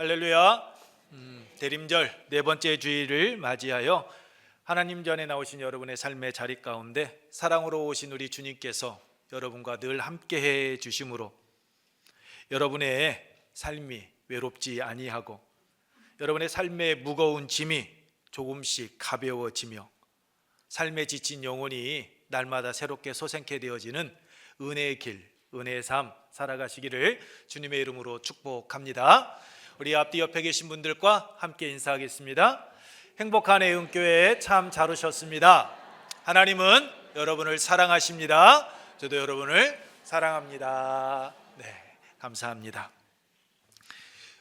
할렐루야. 대림절 네 번째 주일을 맞이하여 하나님 전에 나오신 여러분의 삶의 자리 가운데 사랑으로 오신 우리 주님께서 여러분과 늘 함께해 주심으로 여러분의 삶이 외롭지 아니하고 여러분의 삶의 무거운 짐이 조금씩 가벼워지며 삶에 지친 영혼이 날마다 새롭게 소생케 되어지는 은혜의 길, 은혜의 삶 살아가시기를 주님의 이름으로 축복합니다. 우리 앞뒤 옆에 계신 분들과 함께 인사하겠습니다. 행복한 애흥교회에 참 잘 오셨습니다. 하나님은 여러분을 사랑하십니다. 저도 여러분을 사랑합니다. 네, 감사합니다.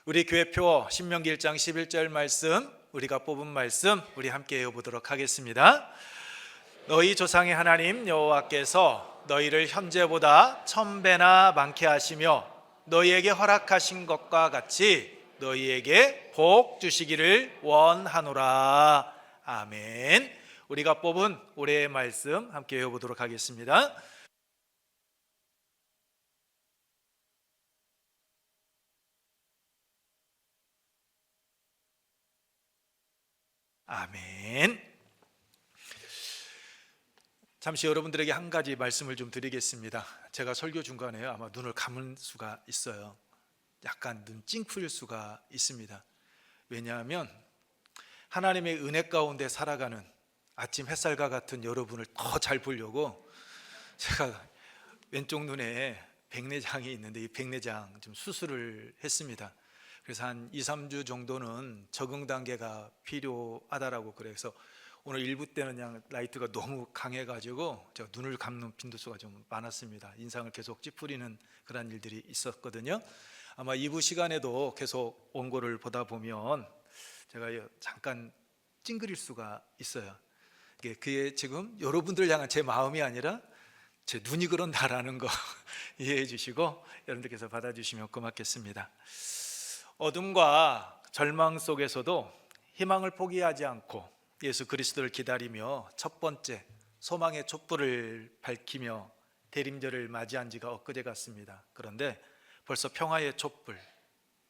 우리 교회표 신명기 1장 11절 말씀, 우리가 뽑은 말씀 우리 함께 외워보도록 하겠습니다. 너희 조상의 하나님 여호와께서 너희를 현재보다 1000배나 많게 하시며 너희에게 허락하신 것과 같이 너희에게 복 주시기를 원하노라. 아멘. 우리가 뽑은 올해의 말씀 함께 외워보도록 하겠습니다. 아멘. 잠시 여러분들에게 한 가지 말씀을 좀 드리겠습니다. 제가 설교 중간에 아마 눈을 감을 수가 있어요. 약간 눈 찡풀릴 수가 있습니다. 왜냐하면 하나님의 은혜 가운데 살아가는 아침 햇살과 같은 여러분을 더 잘 보려고 제가 왼쪽 눈에 백내장이 있는데 이 백내장 좀 수술을 했습니다. 그래서 한 2-3주 정도는 적응 단계가 필요하다라고 그래서 오늘 일부 때는 그냥 라이트가 너무 강해가지고 제가 눈을 감는 빈도수가 좀 많았습니다. 인상을 계속 찌푸리는 그런 일들이 있었거든요. 아마 2부 시간에도 계속 원고를 보다 보면 제가 잠깐 찡그릴 수가 있어요. 그게 지금 여러분들 향한 제 마음이 아니라 제 눈이 그런다라는 거 이해해 주시고 여러분들께서 받아주시면 고맙겠습니다. 어둠과 절망 속에서도 희망을 포기하지 않고 예수 그리스도를 기다리며 첫 번째 소망의 촛불을 밝히며 대림절을 맞이한 지가 엊그제 같습니다. 그런데 벌써 평화의 촛불,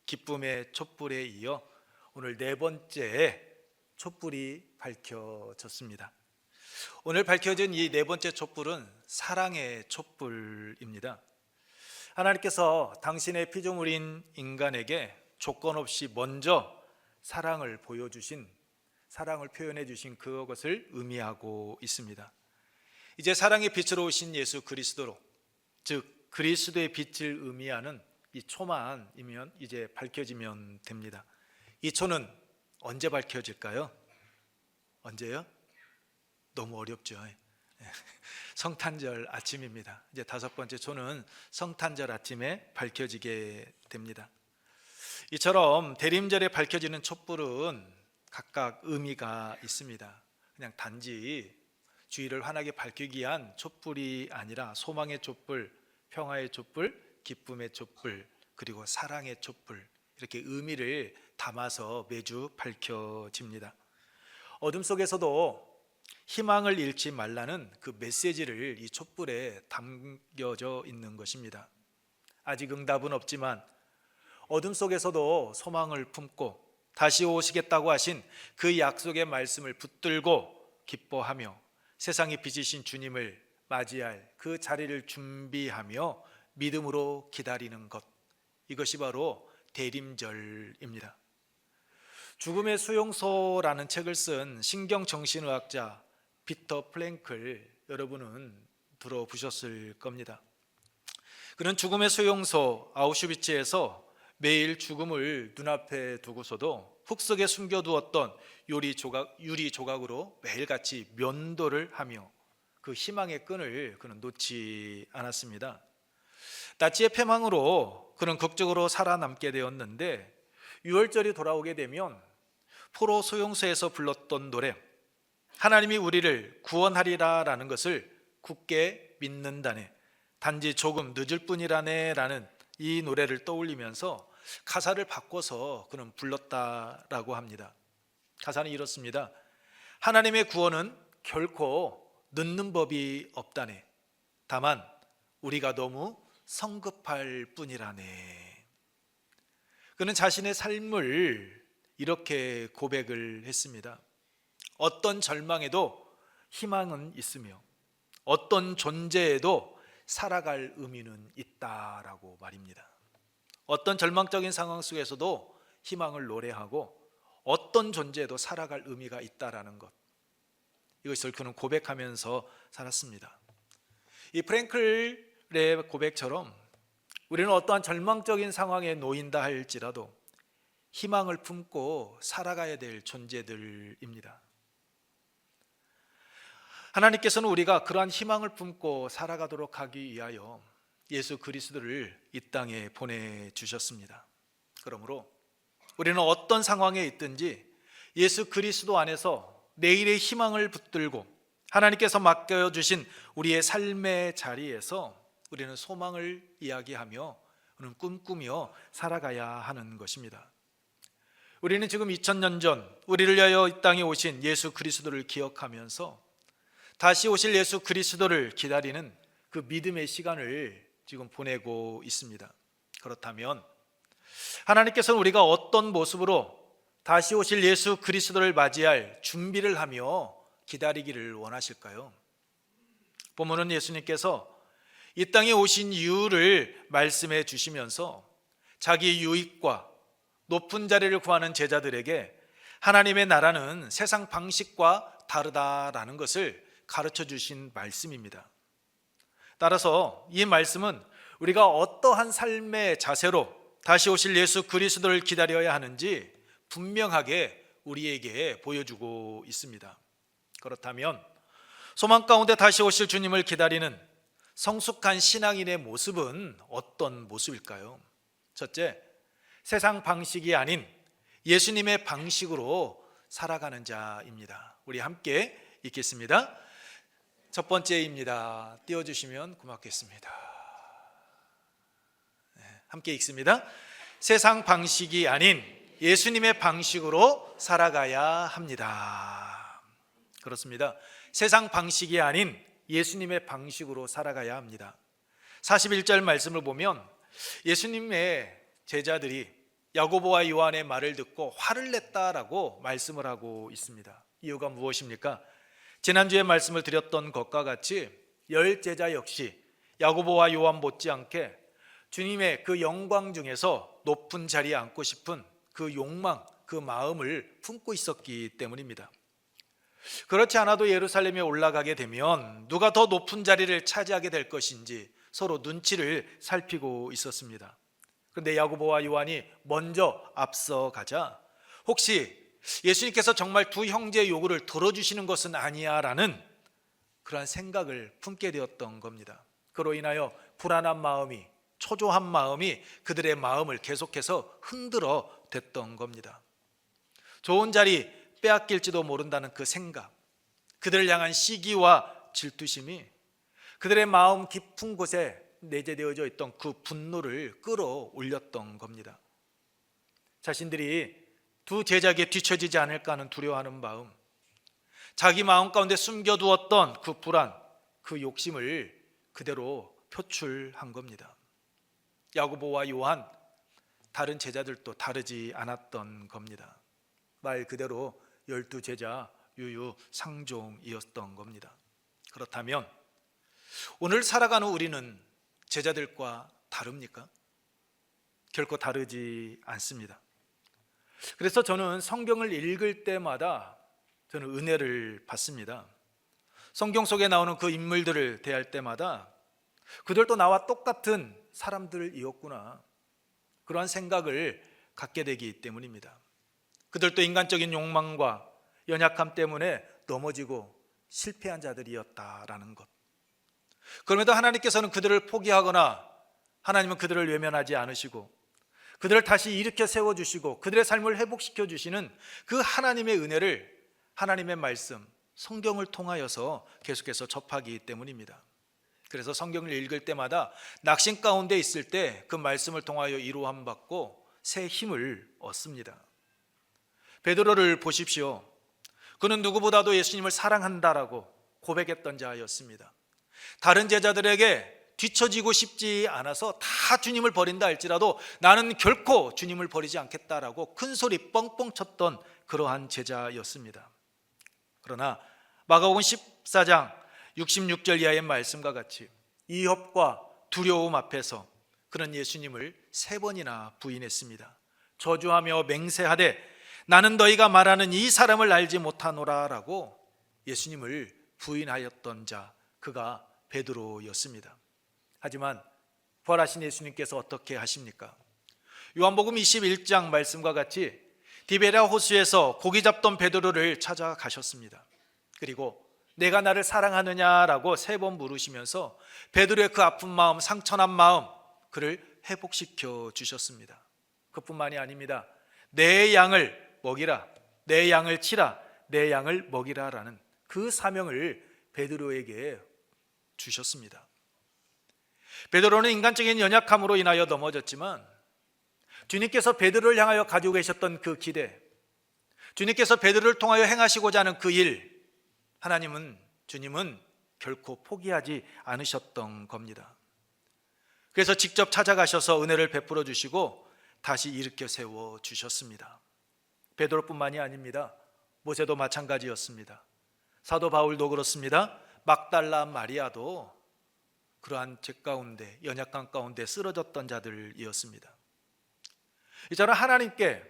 기쁨의 촛불에 이어 오늘 네 번째 촛불이 밝혀졌습니다. 오늘 밝혀진 이 네 번째 촛불은 사랑의 촛불입니다. 하나님께서 당신의 피조물인 인간에게 조건 없이 먼저 사랑을 보여주신, 사랑을 표현해 주신 그것을 의미하고 있습니다. 이제 사랑의 빛으로 오신 예수 그리스도로, 즉 그리스도의 빛을 의미하는 이 초만이면 이제 밝혀지면 됩니다. 이 초는 언제 밝혀질까요? 언제요? 너무 어렵죠. 성탄절 아침입니다. 이제 다섯 번째 초는 성탄절 아침에 밝혀지게 됩니다. 이처럼 대림절에 밝혀지는 촛불은 각각 의미가 있습니다. 그냥 단지 주의를 환하게 밝히기 위한 촛불이 아니라 소망의 촛불, 평화의 촛불, 기쁨의 촛불, 그리고 사랑의 촛불, 이렇게 의미를 담아서 매주 밝혀집니다. 어둠 속에서도 희망을 잃지 말라는 그 메시지를 이 촛불에 담겨져 있는 것입니다. 아직 응답은 없지만 어둠 속에서도 소망을 품고 다시 오시겠다고 하신 그 약속의 말씀을 붙들고 기뻐하며 세상의 빛이신 주님을 맞이할 그 자리를 준비하며 믿음으로 기다리는 것, 이것이 바로 대림절입니다. 죽음의 수용소라는 책을 쓴 신경정신의학자 비터 프랭클, 여러분은 들어보셨을 겁니다. 그는 죽음의 수용소 아우슈비츠에서 매일 죽음을 눈앞에 두고서도 흙속에 숨겨두었던 유리 조각으로 매일같이 면도를 하며 그 희망의 끈을 그는 놓지 않았습니다. 나치의 패망으로 그는 극적으로 살아남게 되었는데 6월절이 돌아오게 되면 포로 소용소에서 불렀던 노래, 하나님이 우리를 구원하리라 라는 것을 굳게 믿는다네, 단지 조금 늦을 뿐이라네 라는 이 노래를 떠올리면서 가사를 바꿔서 그는 불렀다라고 합니다. 가사는 이렇습니다. 하나님의 구원은 결코 늦는 법이 없다네, 다만 우리가 너무 성급할 뿐이라네. 그는 자신의 삶을 이렇게 고백을 했습니다. 어떤 절망에도 희망은 있으며 어떤 존재에도 살아갈 의미는 있다라고 말입니다. 어떤 절망적인 상황 속에서도 희망을 노래하고 어떤 존재에도 살아갈 의미가 있다라는 것, 이것을 그는 고백하면서 살았습니다. 이 프랭클의 고백처럼 우리는 어떠한 절망적인 상황에 놓인다 할지라도 희망을 품고 살아가야 될 존재들입니다. 하나님께서는 우리가 그러한 희망을 품고 살아가도록 하기 위하여 예수 그리스도를 이 땅에 보내주셨습니다. 그러므로 우리는 어떤 상황에 있든지 예수 그리스도 안에서 내일의 희망을 붙들고 하나님께서 맡겨주신 우리의 삶의 자리에서 우리는 소망을 이야기하며 우리는 꿈꾸며 살아가야 하는 것입니다. 우리는 지금 2000년 전 우리를 위하여 이 땅에 오신 예수 그리스도를 기억하면서 다시 오실 예수 그리스도를 기다리는 그 믿음의 시간을 지금 보내고 있습니다. 그렇다면 하나님께서는 우리가 어떤 모습으로 다시 오실 예수 그리스도를 맞이할 준비를 하며 기다리기를 원하실까요? 본문은 예수님께서 이 땅에 오신 이유를 말씀해 주시면서 자기 유익과 높은 자리를 구하는 제자들에게 하나님의 나라는 세상 방식과 다르다라는 것을 가르쳐 주신 말씀입니다. 따라서 이 말씀은 우리가 어떠한 삶의 자세로 다시 오실 예수 그리스도를 기다려야 하는지 분명하게 우리에게 보여주고 있습니다. 그렇다면 소망 가운데 다시 오실 주님을 기다리는 성숙한 신앙인의 모습은 어떤 모습일까요? 첫째, 세상 방식이 아닌 예수님의 방식으로 살아가는 자입니다. 우리 함께 읽겠습니다. 첫 번째입니다. 띄워주시면 고맙겠습니다. 함께 읽습니다. 세상 방식이 아닌 예수님의 방식으로 살아가야 합니다. 그렇습니다. 세상 방식이 아닌 예수님의 방식으로 살아가야 합니다. 41절 말씀을 보면 예수님의 제자들이 야고보와 요한의 말을 듣고 화를 냈다라고 말씀을 하고 있습니다. 이유가 무엇입니까? 지난주에 말씀을 드렸던 것과 같이 10제자 역시 야고보와 요한 못지않게 주님의 그 영광 중에서 높은 자리에 앉고 싶은 그 욕망, 그 마음을 품고 있었기 때문입니다. 그렇지 않아도 예루살렘에 올라가게 되면 누가 더 높은 자리를 차지하게 될 것인지 서로 눈치를 살피고 있었습니다. 그런데 야고보와 요한이 먼저 앞서가자 혹시 예수님께서 정말 두 형제의 요구를 들어주시는 것은 아니야 라는 그러한 생각을 품게 되었던 겁니다. 그로 인하여 불안한 마음이, 초조한 마음이 그들의 마음을 계속해서 흔들어 댔던 겁니다. 좋은 자리 빼앗길지도 모른다는 그 생각, 그들을 향한 시기와 질투심이 그들의 마음 깊은 곳에 내재되어져 있던 그 분노를 끌어올렸던 겁니다. 자신들이 두 제자에게 뒤처지지 않을까 하는 두려워하는 마음, 자기 마음 가운데 숨겨두었던 그 불안, 그 욕심을 그대로 표출한 겁니다. 야고보와 요한, 다른 제자들도 다르지 않았던 겁니다. 말 그대로 12제자 유유상종이었던 겁니다. 그렇다면 오늘 살아가는 우리는 제자들과 다릅니까? 결코 다르지 않습니다. 그래서 저는 성경을 읽을 때마다 저는 은혜를 받습니다. 성경 속에 나오는 그 인물들을 대할 때마다 그들도 나와 똑같은 사람들이었구나, 그러한 생각을 갖게 되기 때문입니다. 그들도 인간적인 욕망과 연약함 때문에 넘어지고 실패한 자들이었다라는 것. 그럼에도 하나님께서는 그들을 포기하거나 하나님은 그들을 외면하지 않으시고 그들을 다시 일으켜 세워주시고 그들의 삶을 회복시켜 주시는 그 하나님의 은혜를 하나님의 말씀, 성경을 통하여서 계속해서 접하기 때문입니다. 그래서 성경을 읽을 때마다 낙심 가운데 있을 때 그 말씀을 통하여 위로함 받고 새 힘을 얻습니다. 베드로를 보십시오. 그는 누구보다도 예수님을 사랑한다라고 고백했던 자였습니다. 다른 제자들에게 뒤처지고 싶지 않아서 다 주님을 버린다 할지라도 나는 결코 주님을 버리지 않겠다라고 큰 소리 뻥뻥 쳤던 그러한 제자였습니다. 그러나 마가복음 14장 66절 이하의 말씀과 같이 위협과 두려움 앞에서 그는 예수님을 3번이나 부인했습니다. 저주하며 맹세하되 나는 너희가 말하는 이 사람을 알지 못하노라 라고 예수님을 부인하였던 자, 그가 베드로였습니다. 하지만 부활하신 예수님께서 어떻게 하십니까? 요한복음 21장 말씀과 같이 디베랴 호수에서 고기 잡던 베드로를 찾아가셨습니다. 그리고 내가 나를 사랑하느냐라고 3번 물으시면서 베드로의 그 아픈 마음, 상처난 마음, 그를 회복시켜 주셨습니다. 그뿐만이 아닙니다. 내 양을 먹이라, 내 양을 치라, 내 양을 먹이라라는 그 사명을 베드로에게 주셨습니다. 베드로는 인간적인 연약함으로 인하여 넘어졌지만 주님께서 베드로를 향하여 가지고 계셨던 그 기대, 주님께서 베드로를 통하여 행하시고자 하는 그 일, 주님은 결코 포기하지 않으셨던 겁니다. 그래서 직접 찾아가셔서 은혜를 베풀어 주시고 다시 일으켜 세워 주셨습니다. 베드로뿐만이 아닙니다. 모세도 마찬가지였습니다. 사도 바울도 그렇습니다. 막달라 마리아도 그러한 죄 가운데, 연약감 가운데 쓰러졌던 자들이었습니다. 이처럼 하나님께,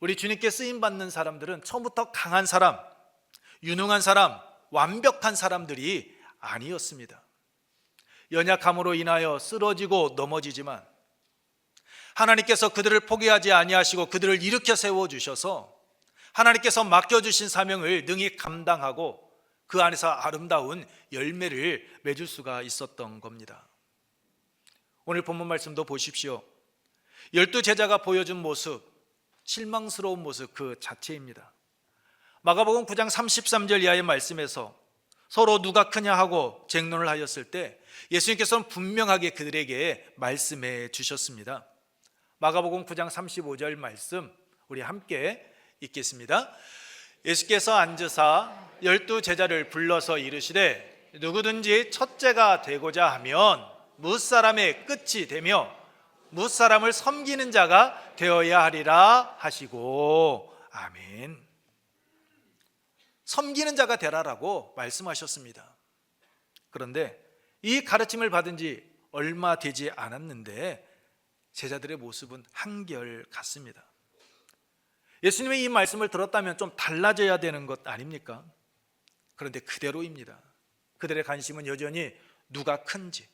우리 주님께 쓰임받는 사람들은 처음부터 강한 사람, 유능한 사람, 완벽한 사람들이 아니었습니다. 연약함으로 인하여 쓰러지고 넘어지지만 하나님께서 그들을 포기하지 아니하시고 그들을 일으켜 세워주셔서 하나님께서 맡겨주신 사명을 능히 감당하고 그 안에서 아름다운 열매를 맺을 수가 있었던 겁니다. 오늘 본문 말씀도 보십시오. 12제자가 보여준 모습, 실망스러운 모습 그 자체입니다. 마가복음 9장 33절 이하의 말씀에서 서로 누가 크냐 하고 쟁론을 하였을 때 예수님께서는 분명하게 그들에게 말씀해 주셨습니다. 마가복음 9장 35절 말씀 우리 함께 읽겠습니다. 예수께서 앉으사 12제자를 불러서 이르시되 누구든지 첫째가 되고자 하면 무사람의 끝이 되며 무사람을 섬기는 자가 되어야 하리라 하시고, 아멘. 섬기는 자가 되라라고 말씀하셨습니다. 그런데 이 가르침을 받은 지 얼마 되지 않았는데 제자들의 모습은 한결 같습니다. 예수님의 이 말씀을 들었다면 좀 달라져야 되는 것 아닙니까? 그런데 그대로입니다. 그들의 관심은 여전히 누가 큰지,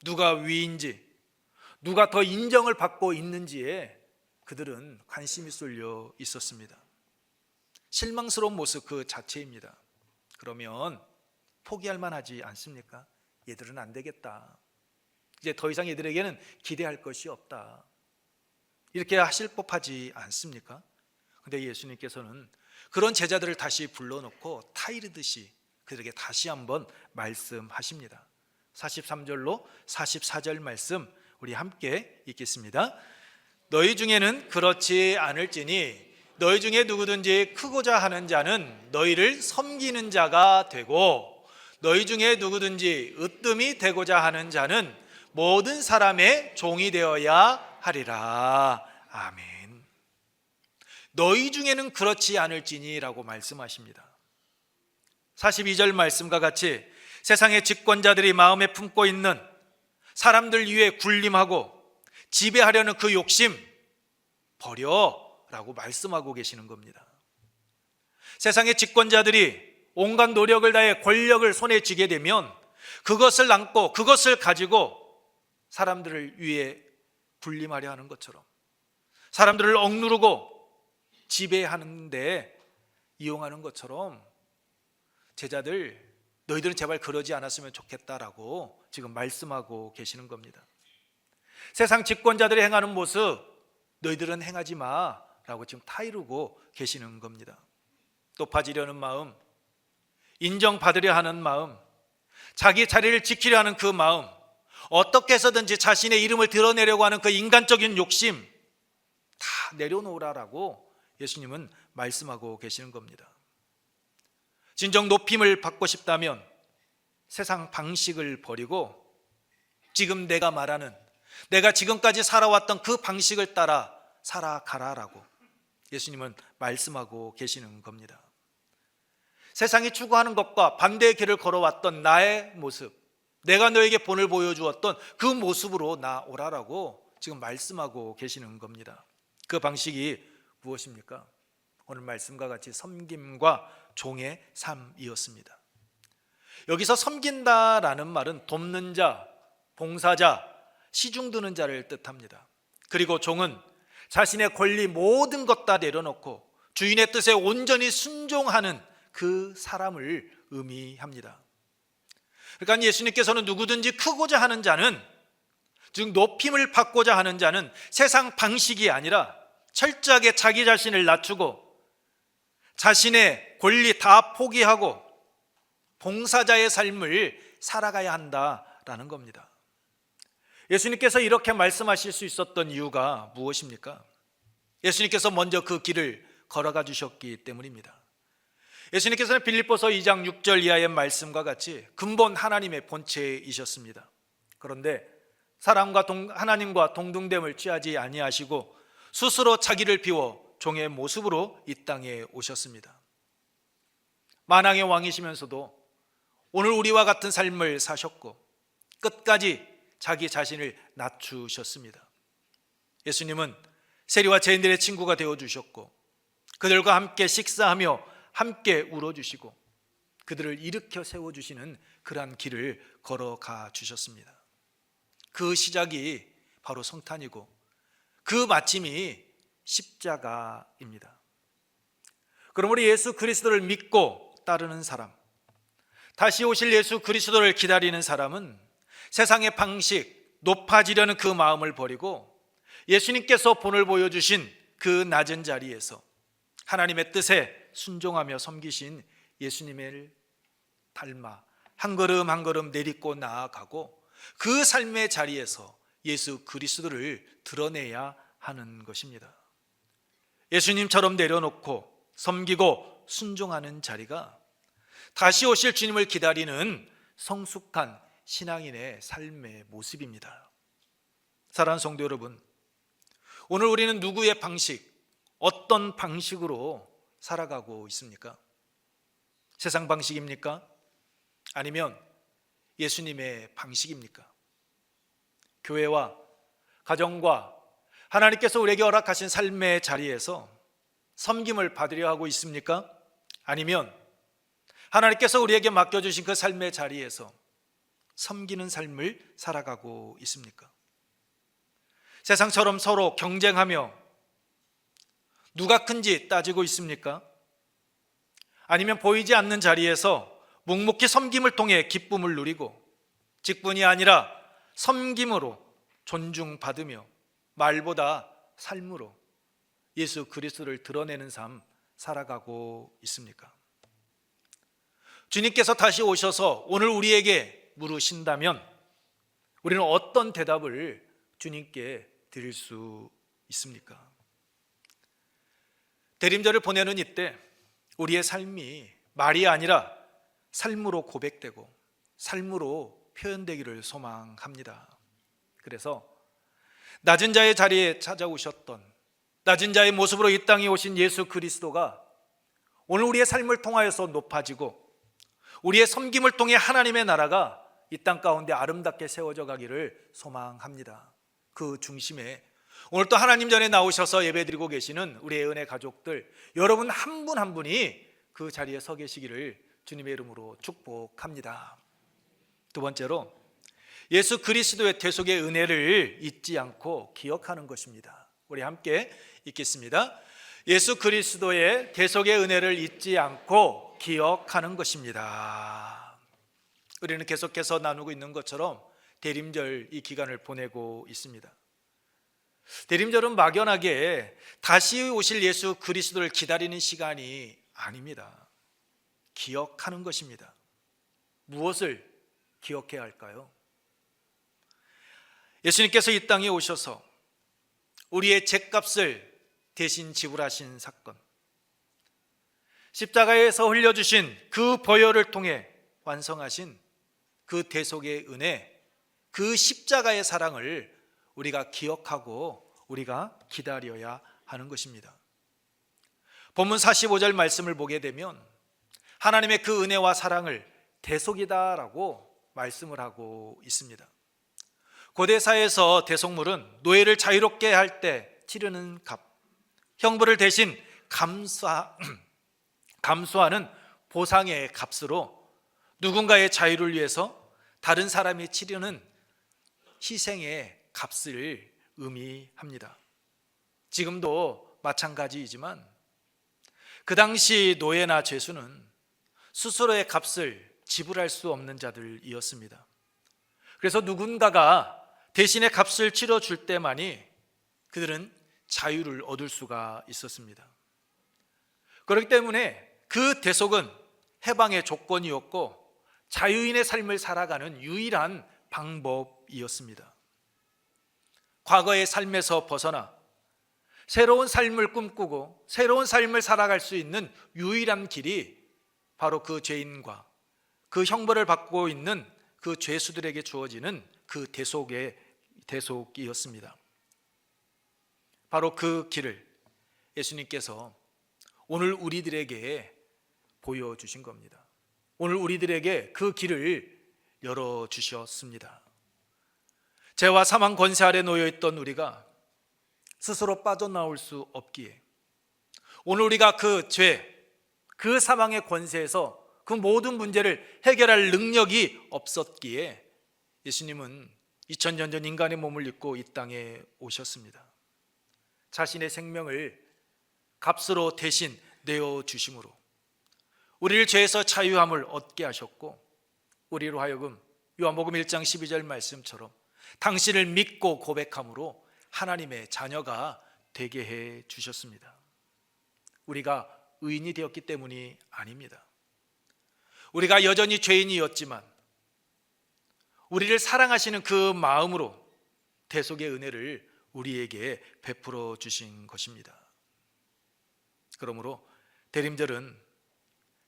누가 위인지, 누가 더 인정을 받고 있는지에 그들은 관심이 쏠려 있었습니다. 실망스러운 모습 그 자체입니다. 그러면 포기할 만하지 않습니까? 얘들은 안 되겠다. 이제 더 이상 얘들에게는 기대할 것이 없다. 이렇게 하실 법하지 않습니까? 근데 예수님께서는 그런 제자들을 다시 불러놓고 타이르듯이 그들에게 다시 한번 말씀하십니다. 43절로 44절 말씀 우리 함께 읽겠습니다. 너희 중에는 그렇지 않을지니 너희 중에 누구든지 크고자 하는 자는 너희를 섬기는 자가 되고 너희 중에 누구든지 으뜸이 되고자 하는 자는 모든 사람의 종이 되어야 하리라. 아멘. 너희 중에는 그렇지 않을지니라고 말씀하십니다. 42절 말씀과 같이 세상의 집권자들이 마음에 품고 있는 사람들 위에 군림하고 지배하려는 그 욕심 버려라고 말씀하고 계시는 겁니다. 세상의 집권자들이 온갖 노력을 다해 권력을 손에 쥐게 되면 그것을 안고 그것을 가지고 사람들을 위해 군림하려 하는 것처럼 사람들을 억누르고 지배하는 데 이용하는 것처럼 제자들 너희들은 제발 그러지 않았으면 좋겠다라고 지금 말씀하고 계시는 겁니다. 세상 집권자들이 행하는 모습 너희들은 행하지 마라고 지금 타이르고 계시는 겁니다. 높아지려는 마음, 인정받으려 하는 마음, 자기 자리를 지키려 하는 그 마음, 어떻게 해서든지 자신의 이름을 드러내려고 하는 그 인간적인 욕심 다 내려놓으라라고 예수님은 말씀하고 계시는 겁니다. 진정 높임을 받고 싶다면 세상 방식을 버리고 지금 내가 말하는, 내가 지금까지 살아왔던 그 방식을 따라 살아가라라고 예수님은 말씀하고 계시는 겁니다. 세상이 추구하는 것과 반대의 길을 걸어왔던 나의 모습, 내가 너에게 본을 보여주었던 그 모습으로 나오라라고 지금 말씀하고 계시는 겁니다. 그 방식이 무엇입니까? 오늘 말씀과 같이 섬김과 종의 삶이었습니다. 여기서 섬긴다라는 말은 돕는 자, 봉사자, 시중드는 자를 뜻합니다. 그리고 종은 자신의 권리 모든 것 다 내려놓고 주인의 뜻에 온전히 순종하는 그 사람을 의미합니다. 그러니까 예수님께서는 누구든지 크고자 하는 자는, 즉 높임을 받고자 하는 자는 세상 방식이 아니라 철저하게 자기 자신을 낮추고 자신의 권리 다 포기하고 봉사자의 삶을 살아가야 한다라는 겁니다. 예수님께서 이렇게 말씀하실 수 있었던 이유가 무엇입니까? 예수님께서 먼저 그 길을 걸어가 주셨기 때문입니다. 예수님께서는 빌립보서 2장 6절 이하의 말씀과 같이 근본 하나님의 본체이셨습니다. 그런데 사람과 하나님과 동등됨을 취하지 아니하시고 스스로 자기를 비워 종의 모습으로 이 땅에 오셨습니다. 만왕의 왕이시면서도 오늘 우리와 같은 삶을 사셨고 끝까지 자기 자신을 낮추셨습니다. 예수님은 세리와 죄인들의 친구가 되어주셨고 그들과 함께 식사하며 함께 울어주시고 그들을 일으켜 세워주시는 그러한 길을 걸어가 주셨습니다. 그 시작이 바로 성탄이고 그 마침이 십자가입니다. 그러므로 예수 그리스도를 믿고 따르는 사람, 다시 오실 예수 그리스도를 기다리는 사람은 세상의 방식, 높아지려는 그 마음을 버리고 예수님께서 본을 보여주신 그 낮은 자리에서 하나님의 뜻에 순종하며 섬기신 예수님을 닮아 한 걸음 한 걸음 내딛고 나아가고 그 삶의 자리에서 예수 그리스도를 드러내야 하는 것입니다. 예수님처럼 내려놓고 섬기고 순종하는 자리가 다시 오실 주님을 기다리는 성숙한 신앙인의 삶의 모습입니다. 사랑하는 성도 여러분, 오늘 우리는 누구의 방식, 어떤 방식으로 살아가고 있습니까? 세상 방식입니까? 아니면 예수님의 방식입니까? 교회와 가정과 하나님께서 우리에게 허락하신 삶의 자리에서 섬김을 받으려 하고 있습니까? 아니면 하나님께서 우리에게 맡겨주신 그 삶의 자리에서 섬기는 삶을 살아가고 있습니까? 세상처럼 서로 경쟁하며 누가 큰지 따지고 있습니까? 아니면 보이지 않는 자리에서 묵묵히 섬김을 통해 기쁨을 누리고 직분이 아니라 섬김으로 존중받으며 말보다 삶으로 예수 그리스도를 드러내는 삶 살아가고 있습니까? 주님께서 다시 오셔서 오늘 우리에게 물으신다면 우리는 어떤 대답을 주님께 드릴 수 있습니까? 대림절을 보내는 이때 우리의 삶이 말이 아니라 삶으로 고백되고 삶으로 표현되기를 소망합니다. 그래서 낮은 자의 자리에 찾아오셨던 낮은 자의 모습으로 이 땅에 오신 예수 그리스도가 오늘 우리의 삶을 통하여서 높아지고 우리의 섬김을 통해 하나님의 나라가 이 땅 가운데 아름답게 세워져 가기를 소망합니다. 그 중심에 오늘 또 하나님 전에 나오셔서 예배드리고 계시는 우리의 은혜 가족들 여러분 한 분 한 분이 그 자리에 서 계시기를 주님의 이름으로 축복합니다. 두 번째로 예수 그리스도의 대속의 은혜를 잊지 않고 기억하는 것입니다. 우리 함께 읽겠습니다. 예수 그리스도의 대속의 은혜를 잊지 않고 기억하는 것입니다. 우리는 계속해서 나누고 있는 것처럼 대림절 이 기간을 보내고 있습니다. 대림절은 막연하게 다시 오실 예수 그리스도를 기다리는 시간이 아닙니다. 기억하는 것입니다. 무엇을 기억해야 할까요? 예수님께서 이 땅에 오셔서 우리의 죗값을 대신 지불하신 사건, 십자가에서 흘려주신 그 보혈을 통해 완성하신 그 대속의 은혜, 그 십자가의 사랑을 우리가 기억하고 우리가 기다려야 하는 것입니다. 본문 45절 말씀을 보게 되면 하나님의 그 은혜와 사랑을 대속이다라고 말씀을 하고 있습니다. 고대사에서 대속물은 노예를 자유롭게 할 때 치르는 값, 형벌을 대신 감수하는 보상의 값으로 누군가의 자유를 위해서 다른 사람이 치르는 희생의 값을 의미합니다. 지금도 마찬가지이지만 그 당시 노예나 죄수는 스스로의 값을 지불할 수 없는 자들이었습니다. 그래서 누군가가 대신에 값을 치러줄 때만이 그들은 자유를 얻을 수가 있었습니다. 그렇기 때문에 그 대속은 해방의 조건이었고 자유인의 삶을 살아가는 유일한 방법이었습니다. 과거의 삶에서 벗어나 새로운 삶을 꿈꾸고 새로운 삶을 살아갈 수 있는 유일한 길이 바로 그 죄인과 그 형벌을 받고 있는 그 죄수들에게 주어지는 그 대속이었습니다. 바로 그 길을 예수님께서 오늘 우리들에게 보여주신 겁니다. 오늘 우리들에게 그 길을 열어주셨습니다. 죄와 사망 권세 아래 놓여있던 우리가 스스로 빠져나올 수 없기에 오늘 우리가 그 죄, 그 사망의 권세에서 그 모든 문제를 해결할 능력이 없었기에 예수님은 2000년 전 인간의 몸을 입고 이 땅에 오셨습니다. 자신의 생명을 값으로 대신 내어주심으로 우리를 죄에서 자유함을 얻게 하셨고 우리로 하여금 요한복음 1장 12절 말씀처럼 당신을 믿고 고백함으로 하나님의 자녀가 되게 해 주셨습니다. 우리가 의인이 되었기 때문이 아닙니다. 우리가 여전히 죄인이었지만 우리를 사랑하시는 그 마음으로 대속의 은혜를 우리에게 베풀어 주신 것입니다. 그러므로 대림절은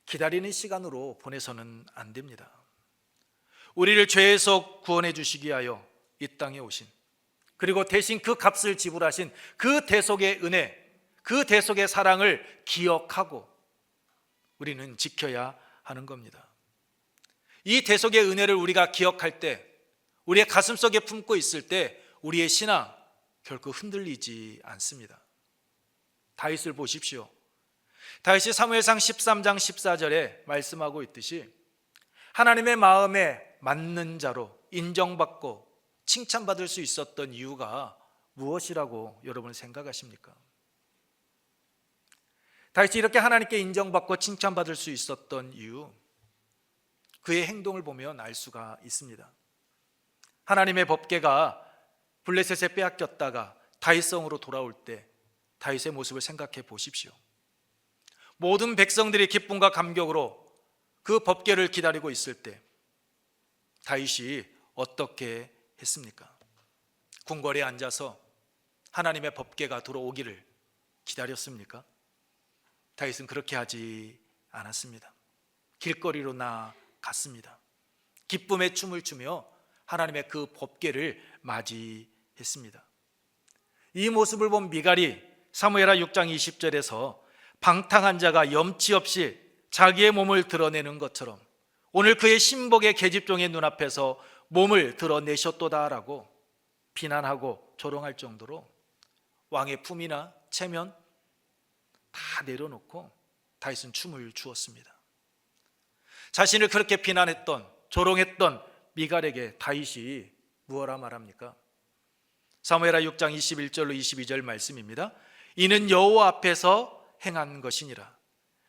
기다리는 시간으로 보내서는 안 됩니다. 우리를 죄에서 구원해 주시기 위하여 이 땅에 오신, 그리고 대신 그 값을 지불하신 그 대속의 은혜, 그 대속의 사랑을 기억하고 우리는 지켜야 하는 겁니다. 이 대속의 은혜를 우리가 기억할 때, 우리의 가슴속에 품고 있을 때 우리의 신앙 결코 흔들리지 않습니다. 다윗을 보십시오. 다윗이 사무엘상 13장 14절에 말씀하고 있듯이 하나님의 마음에 맞는 자로 인정받고 칭찬받을 수 있었던 이유가 무엇이라고 여러분 생각하십니까? 다윗이 이렇게 하나님께 인정받고 칭찬받을 수 있었던 이유, 그의 행동을 보면 알 수가 있습니다. 하나님의 법궤가 블레셋에 빼앗겼다가 다윗성으로 돌아올 때 다윗의 모습을 생각해 보십시오. 모든 백성들이 기쁨과 감격으로 그 법궤를 기다리고 있을 때 다윗이 어떻게 했습니까? 궁궐에 앉아서 하나님의 법궤가 들어오기를 기다렸습니까? 다윗은 그렇게 하지 않았습니다. 길거리로 나갔습니다. 기쁨의 춤을 추며 하나님의 그 법궤를 맞이했습니다. 이 모습을 본 미갈이 사무엘하 6장 20절에서 방탕한 자가 염치 없이 자기의 몸을 드러내는 것처럼 오늘 그의 신복의 계집종의 눈앞에서 몸을 드러내셨도다라고 비난하고 조롱할 정도로 왕의 품이나 체면 다 내려놓고 다윗은 춤을 추었습니다. 자신을 그렇게 비난했던, 조롱했던 미갈에게 다윗이 무엇라 말합니까? 사무엘하 6장 21절로 22절 말씀입니다. 이는 여호와 앞에서 행한 것이니라.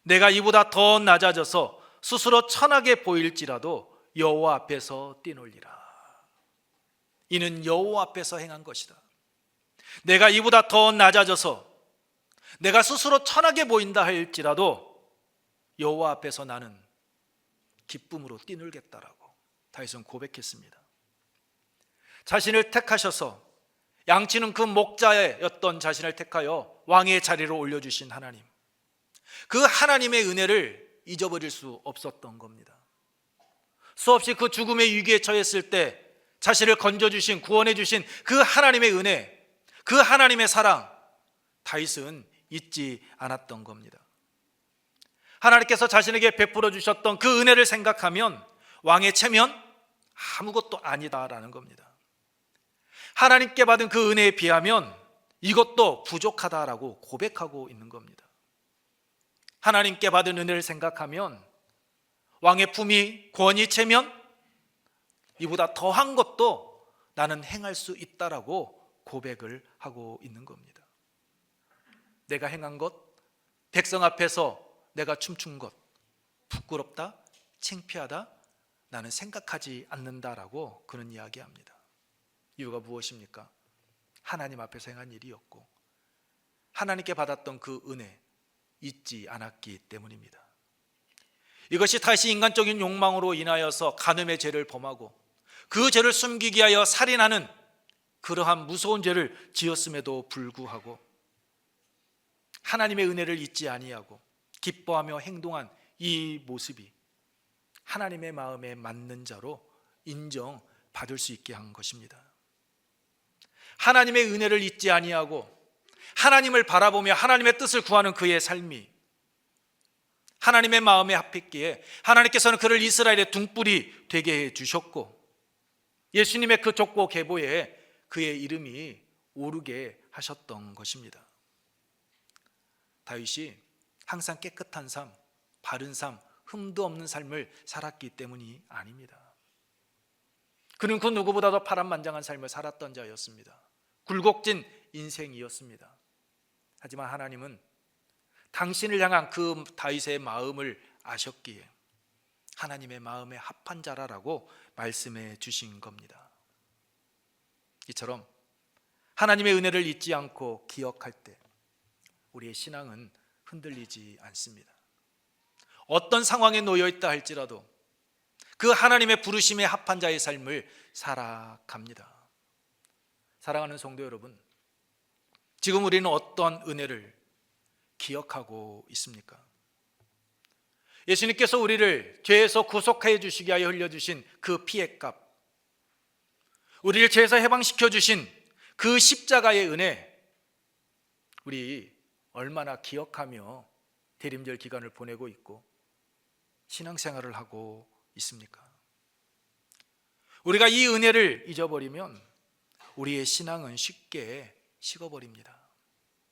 내가 이보다 더 낮아져서 스스로 천하게 보일지라도 여호와 앞에서 뛰놀리라. 이는 여호와 앞에서 행한 것이다. 내가 이보다 더 낮아져서 내가 스스로 천하게 보인다 할지라도 여호와 앞에서 나는 기쁨으로 뛰놀겠다라고 다윗은 고백했습니다. 자신을 택하셔서 양치는 그 목자였던 자신을 택하여 왕의 자리로 올려주신 하나님, 그 하나님의 은혜를 잊어버릴 수 없었던 겁니다. 수없이 그 죽음의 위기에 처했을 때 자신을 건져주신, 구원해주신 그 하나님의 은혜, 그 하나님의 사랑, 다윗은 잊지 않았던 겁니다. 하나님께서 자신에게 베풀어 주셨던 그 은혜를 생각하면 왕의 체면 아무것도 아니다라는 겁니다. 하나님께 받은 그 은혜에 비하면 이것도 부족하다라고 고백하고 있는 겁니다. 하나님께 받은 은혜를 생각하면 왕의 품위, 권위, 체면 이보다 더한 것도 나는 행할 수 있다라고 고백을 하고 있는 겁니다. 내가 행한 것, 백성 앞에서 내가 춤춘 것, 부끄럽다, 창피하다, 나는 생각하지 않는다라고 그는 이야기합니다. 이유가 무엇입니까? 하나님 앞에서 행한 일이었고 하나님께 받았던 그 은혜 잊지 않았기 때문입니다. 이것이 다시 인간적인 욕망으로 인하여서 간음의 죄를 범하고 그 죄를 숨기기 위하여 살인하는 그러한 무서운 죄를 지었음에도 불구하고 하나님의 은혜를 잊지 아니하고 기뻐하며 행동한 이 모습이 하나님의 마음에 맞는 자로 인정받을 수 있게 한 것입니다. 하나님의 은혜를 잊지 아니하고 하나님을 바라보며 하나님의 뜻을 구하는 그의 삶이 하나님의 마음에 합했기에 하나님께서는 그를 이스라엘의 등불이 되게 해주셨고 예수님의 그 족보 계보에 그의 이름이 오르게 하셨던 것입니다. 다윗이 항상 깨끗한 삶, 바른 삶, 흠도 없는 삶을 살았기 때문이 아닙니다. 그는 그 누구보다도 파란만장한 삶을 살았던 자였습니다. 굴곡진 인생이었습니다. 하지만 하나님은 당신을 향한 그 다윗의 마음을 아셨기에 하나님의 마음에 합한 자라라고 말씀해 주신 겁니다. 이처럼 하나님의 은혜를 잊지 않고 기억할 때 우리의 신앙은 흔들리지 않습니다. 어떤 상황에 놓여 있다 할지라도 그 하나님의 부르심에 합한 자의 삶을 살아갑니다. 사랑하는 성도 여러분, 지금 우리는 어떤 은혜를 기억하고 있습니까? 예수님께서 우리를 죄에서 구속하여 주시기 위하여 흘려주신 그 피의 값, 우리를 죄에서 해방시켜 주신 그 십자가의 은혜, 우리 얼마나 기억하며 대림절 기간을 보내고 있고 신앙생활을 하고 있습니까? 우리가 이 은혜를 잊어버리면 우리의 신앙은 쉽게 식어버립니다.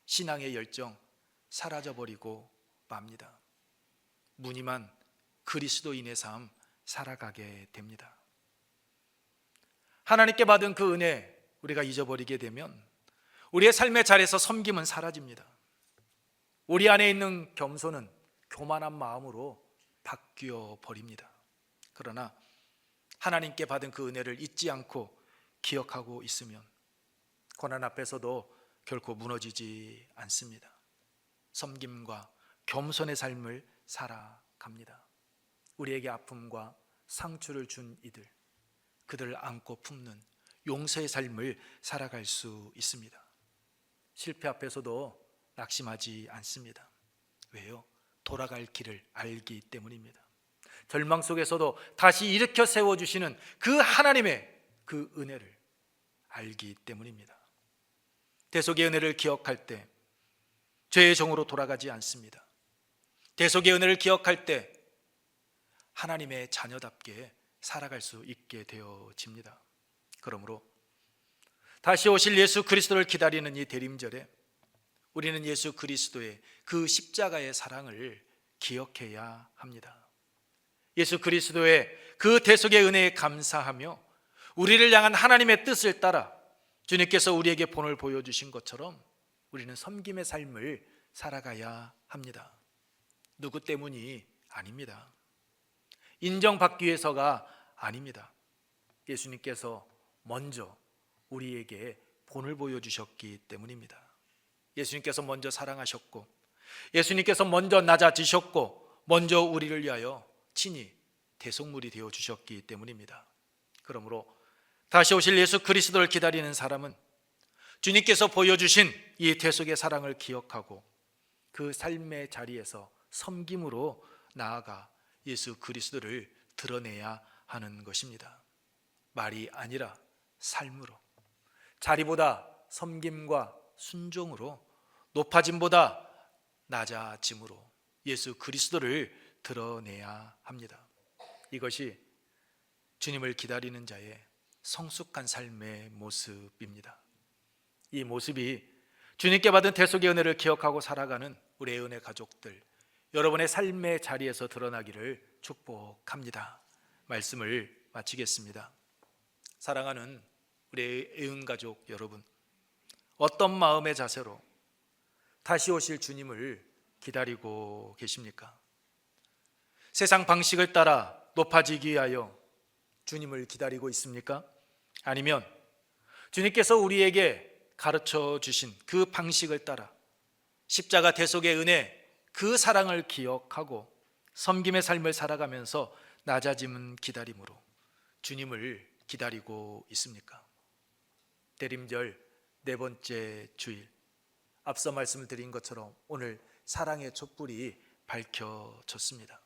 신앙의 열정 사라져버리고 맙니다. 무늬만 그리스도인의 삶 살아가게 됩니다. 하나님께 받은 그 은혜 우리가 잊어버리게 되면 우리의 삶의 자리에서 섬김은 사라집니다. 우리 안에 있는 겸손은 교만한 마음으로 바뀌어 버립니다. 그러나 하나님께 받은 그 은혜를 잊지 않고 기억하고 있으면 고난 앞에서도 결코 무너지지 않습니다. 섬김과 겸손의 삶을 살아갑니다. 우리에게 아픔과 상처를 준 이들, 그들을 안고 품는 용서의 삶을 살아갈 수 있습니다. 실패 앞에서도 낙심하지 않습니다. 왜요? 돌아갈 길을 알기 때문입니다. 절망 속에서도 다시 일으켜 세워주시는 그 하나님의 그 은혜를 알기 때문입니다. 대속의 은혜를 기억할 때 죄의 종으로 돌아가지 않습니다. 대속의 은혜를 기억할 때 하나님의 자녀답게 살아갈 수 있게 되어집니다. 그러므로 다시 오실 예수 그리스도를 기다리는 이 대림절에 우리는 예수 그리스도의 그 십자가의 사랑을 기억해야 합니다. 예수 그리스도의 그 대속의 은혜에 감사하며 우리를 향한 하나님의 뜻을 따라 주님께서 우리에게 본을 보여주신 것처럼 우리는 섬김의 삶을 살아가야 합니다. 누구 때문이 아닙니다. 인정받기 위해서가 아닙니다. 예수님께서 먼저 우리에게 본을 보여주셨기 때문입니다. 예수님께서 먼저 사랑하셨고 예수님께서 먼저 낮아지셨고 먼저 우리를 위하여 친히 대속물이 되어주셨기 때문입니다. 그러므로 다시 오실 예수 그리스도를 기다리는 사람은 주님께서 보여주신 이 대속의 사랑을 기억하고 그 삶의 자리에서 섬김으로 나아가 예수 그리스도를 드러내야 하는 것입니다. 말이 아니라 삶으로, 자리보다 섬김과 순종으로, 높아짐보다 낮아짐으로 예수 그리스도를 드러내야 합니다. 이것이 주님을 기다리는 자의 성숙한 삶의 모습입니다. 이 모습이 주님께 받은 대속의 은혜를 기억하고 살아가는 우리의 은혜 가족들, 여러분의 삶의 자리에서 드러나기를 축복합니다. 말씀을 마치겠습니다. 사랑하는 우리의 애은 가족 여러분, 어떤 마음의 자세로 다시 오실 주님을 기다리고 계십니까? 세상 방식을 따라 높아지기 위하여 주님을 기다리고 있습니까? 아니면 주님께서 우리에게 가르쳐 주신 그 방식을 따라 십자가 대속의 은혜, 그 사랑을 기억하고 섬김의 삶을 살아가면서 낮아짐은 기다림으로 주님을 기다리고 있습니까? 대림절 네 번째 주일, 앞서 말씀을 드린 것처럼 오늘 사랑의 촛불이 밝혀졌습니다.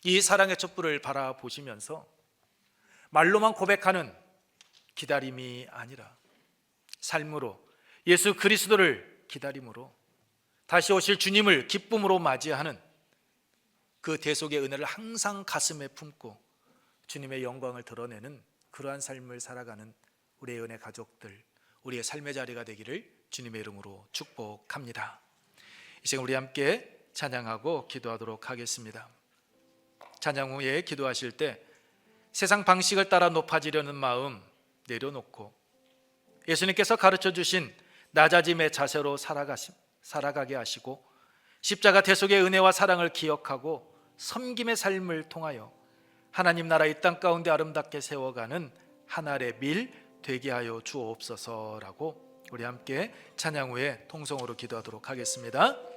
이 사랑의 촛불을 바라보시면서 말로만 고백하는 기다림이 아니라 삶으로 예수 그리스도를 기다림으로 다시 오실 주님을 기쁨으로 맞이하는 그 대속의 은혜를 항상 가슴에 품고 주님의 영광을 드러내는 그러한 삶을 살아가는 우리의 은혜 가족들, 우리의 삶의 자리가 되기를 주님의 이름으로 축복합니다. 이 시간 우리 함께 찬양하고 기도하도록 하겠습니다. 찬양 후에 기도하실 때 세상 방식을 따라 높아지려는 마음 내려놓고 예수님께서 가르쳐 주신 낮아짐의 자세로 살아가게 하시고 십자가 대속의 은혜와 사랑을 기억하고 섬김의 삶을 통하여 하나님 나라 이 땅 가운데 아름답게 세워가는 한 알의 밀 되게 하여 주옵소서라고 우리 함께 찬양 후에 통성으로 기도하도록 하겠습니다.